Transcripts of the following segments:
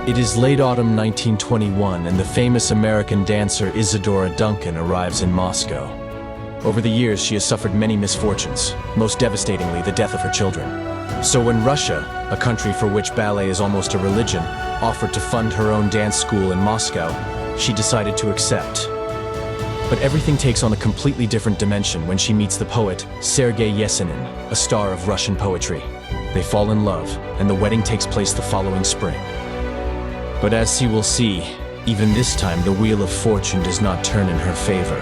It is late autumn 1921 and the famous American dancer Isadora Duncan arrives in Moscow. Over the years, she has suffered many misfortunes, most devastatingly the death of her children. So when Russia, a country for which ballet is almost a religion, offered to fund her own dance school in Moscow, she decided to accept. But everything takes on a completely different dimension when she meets the poet Sergei Yesenin, a star of Russian poetry. They fall in love, and the wedding takes place the following spring. But as he will see, even this time the wheel of fortune does not turn in her favor.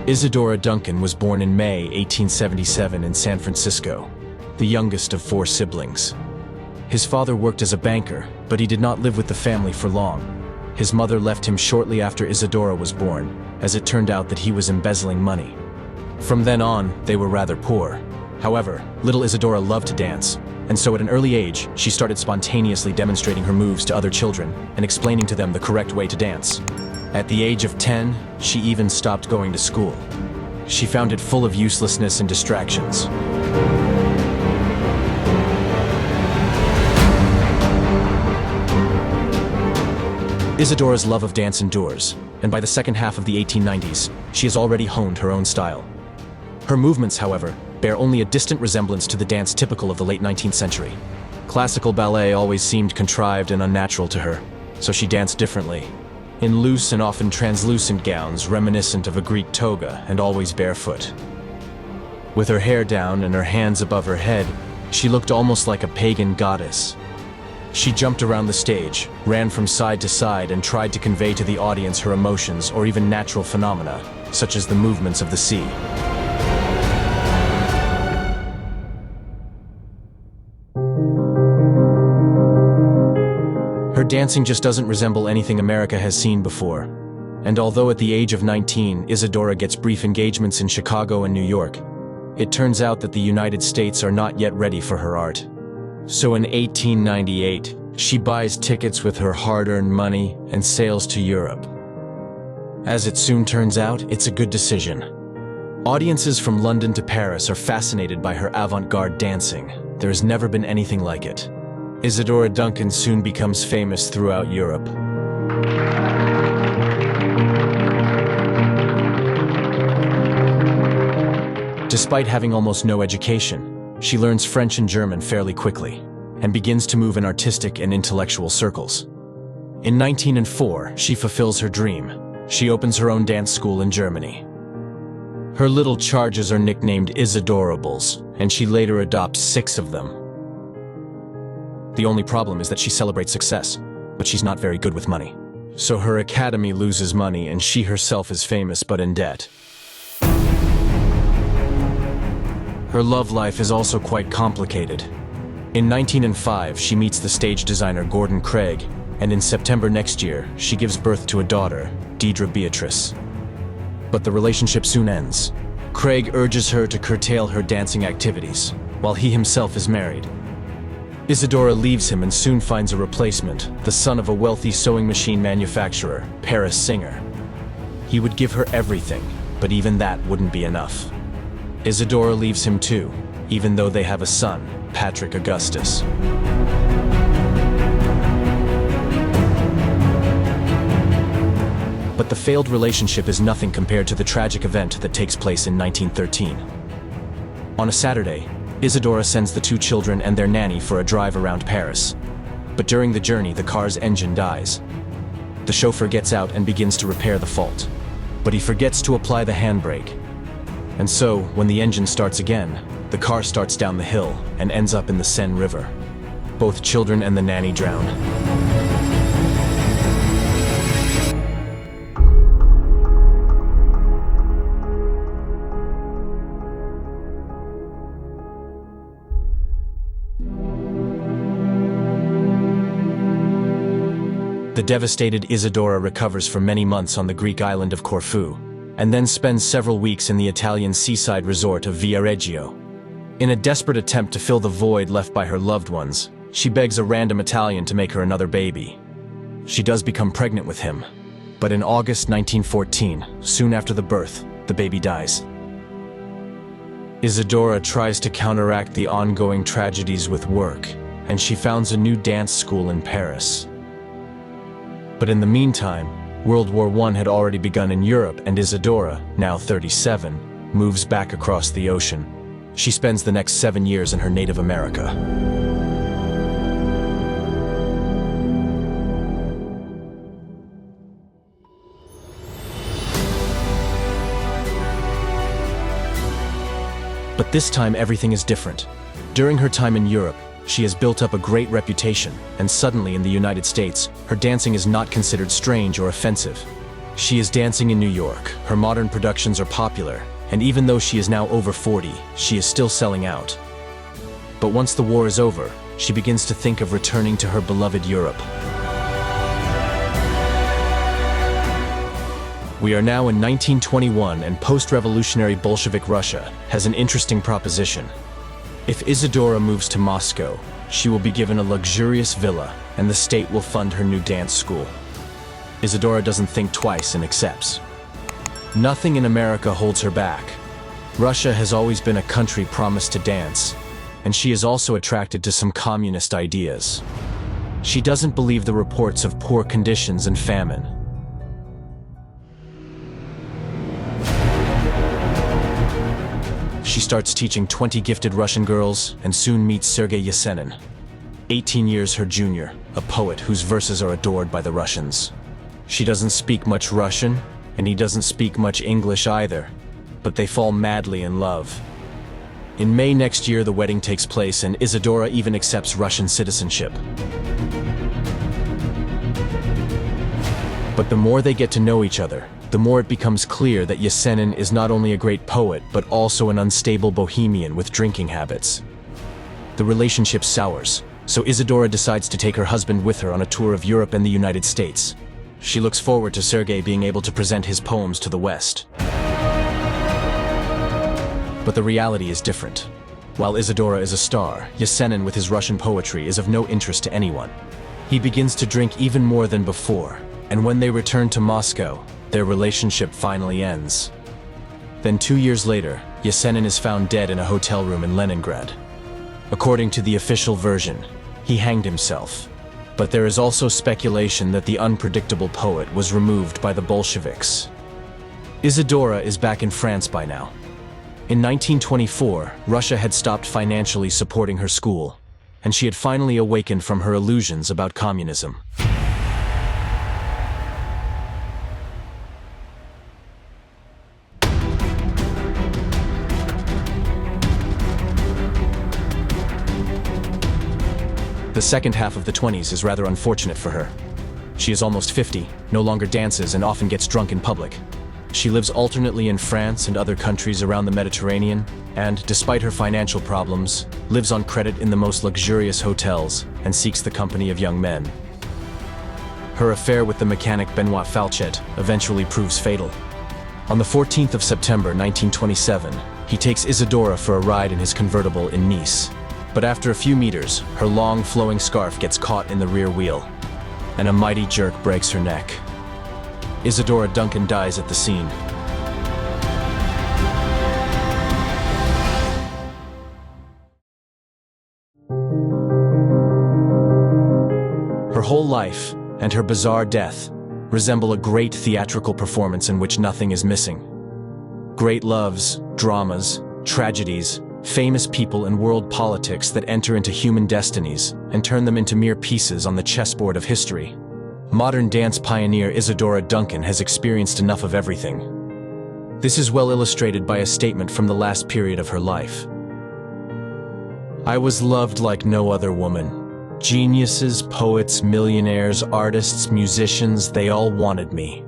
Isadora Duncan was born in May 1877 in San Francisco, the youngest of 4 siblings. His father worked as a banker, but he did not live with the family for long. His mother left him shortly after Isadora was born, as it turned out that he was embezzling money. From then on, they were rather poor. However, little Isadora loved to dance, and so at an early age, she started spontaneously demonstrating her moves to other children and explaining to them the correct way to dance. At the age of 10, she even stopped going to school. She found it full of uselessness and distractions. Isadora's love of dance endures, and by the second half of the 1890s, she has already honed her own style. Her movements, however, bear only a distant resemblance to the dance typical of the late 19th century. Classical ballet always seemed contrived and unnatural to her, so she danced differently, in loose and often translucent gowns reminiscent of a Greek toga and always barefoot. With her hair down and her hands above her head, she looked almost like a pagan goddess. She jumped around the stage, ran from side to side, and tried to convey to the audience her emotions or even natural phenomena, such as the movements of the sea. Her dancing just doesn't resemble anything America has seen before. And although at the age of 19, Isadora gets brief engagements in Chicago and New York, it turns out that the United States are not yet ready for her art. So in 1898, she buys tickets with her hard-earned money and sails to Europe. As it soon turns out, it's a good decision. Audiences from London to Paris are fascinated by her avant-garde dancing. There has never been anything like it. Isadora Duncan soon becomes famous throughout Europe. Despite having almost no education, she learns French and German fairly quickly, and begins to move in artistic and intellectual circles. In 1904, she fulfills her dream. She opens her own dance school in Germany. Her little charges are nicknamed Isadorables, and she later adopts 6 of them. The only problem is that she celebrates success, but she's not very good with money. So her academy loses money and she herself is famous but in debt. Her love life is also quite complicated. In 1905, she meets the stage designer Gordon Craig, and in September next year, she gives birth to a daughter, Deidre Beatrice. But the relationship soon ends. Craig urges her to curtail her dancing activities, while he himself is married. Isadora leaves him and soon finds a replacement, the son of a wealthy sewing machine manufacturer, Paris Singer. He would give her everything, but even that wouldn't be enough. Isadora leaves him too, even though they have a son, Patrick Augustus. But the failed relationship is nothing compared to the tragic event that takes place in 1913. On a Saturday, Isadora sends the 2 children and their nanny for a drive around Paris. But during the journey, the car's engine dies. The chauffeur gets out and begins to repair the fault, but he forgets to apply the handbrake. And so, when the engine starts again, the car starts down the hill and ends up in the Seine River. Both children and the nanny drown. The devastated Isadora recovers for many months on the Greek island of Corfu, and then spends several weeks in the Italian seaside resort of Viareggio. In a desperate attempt to fill the void left by her loved ones, She begs a random Italian to make her another baby. She does become pregnant with him, but in August 1914, soon after the birth, the baby dies. Isadora tries to counteract the ongoing tragedies with work, and she founds a new dance school in Paris. But in the meantime, World War I had already begun in Europe, and Isadora, now 37, moves back across the ocean. She spends the next 7 years in her native America. But this time everything is different. During her time in Europe, she has built up a great reputation, and suddenly in the United States, her dancing is not considered strange or offensive. She is dancing in New York, her modern productions are popular, and even though she is now over 40, she is still selling out. But once the war is over, she begins to think of returning to her beloved Europe. We are now in 1921, and post-revolutionary Bolshevik Russia has an interesting proposition. If Isadora moves to Moscow, she will be given a luxurious villa, and the state will fund her new dance school. Isadora doesn't think twice and accepts. Nothing in America holds her back. Russia has always been a country promised to dance, and she is also attracted to some communist ideas. She doesn't believe the reports of poor conditions and famine. She starts teaching 20 gifted Russian girls and soon meets Sergei Yesenin, 18 years her junior, a poet whose verses are adored by the Russians. She doesn't speak much Russian, and he doesn't speak much English either, but they fall madly in love. In May next year, the wedding takes place, and Isadora even accepts Russian citizenship. But the more they get to know each other, the more it becomes clear that Yesenin is not only a great poet, but also an unstable bohemian with drinking habits. The relationship sours, so Isadora decides to take her husband with her on a tour of Europe and the United States. She looks forward to Sergei being able to present his poems to the West. But the reality is different. While Isadora is a star, Yesenin with his Russian poetry is of no interest to anyone. He begins to drink even more than before, and when they return to Moscow, their relationship finally ends. Then 2 years later, Yesenin is found dead in a hotel room in Leningrad. According to the official version, he hanged himself. But there is also speculation that the unpredictable poet was removed by the Bolsheviks. Isadora is back in France by now. In 1924, Russia had stopped financially supporting her school, and she had finally awakened from her illusions about communism. The second half of the 20s is rather unfortunate for her. She is almost 50, no longer dances, and often gets drunk in public. She lives alternately in France and other countries around the Mediterranean, and, despite her financial problems, lives on credit in the most luxurious hotels and seeks the company of young men. Her affair with the mechanic Benoit Falchet eventually proves fatal. On the 14th of September 1927, he takes Isadora for a ride in his convertible in Nice. But after a few meters, her long, flowing scarf gets caught in the rear wheel, and a mighty jerk breaks her neck. Isadora Duncan dies at the scene. Her whole life, and her bizarre death, resemble a great theatrical performance in which nothing is missing. Great loves, dramas, tragedies, famous people and world politics that enter into human destinies and turn them into mere pieces on the chessboard of history. Modern dance pioneer Isadora Duncan has experienced enough of everything. This is well illustrated by a statement from the last period of her life. "I was loved like no other woman. Geniuses, poets, millionaires, artists, musicians, they all wanted me.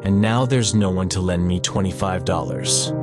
And now there's no one to lend me $25.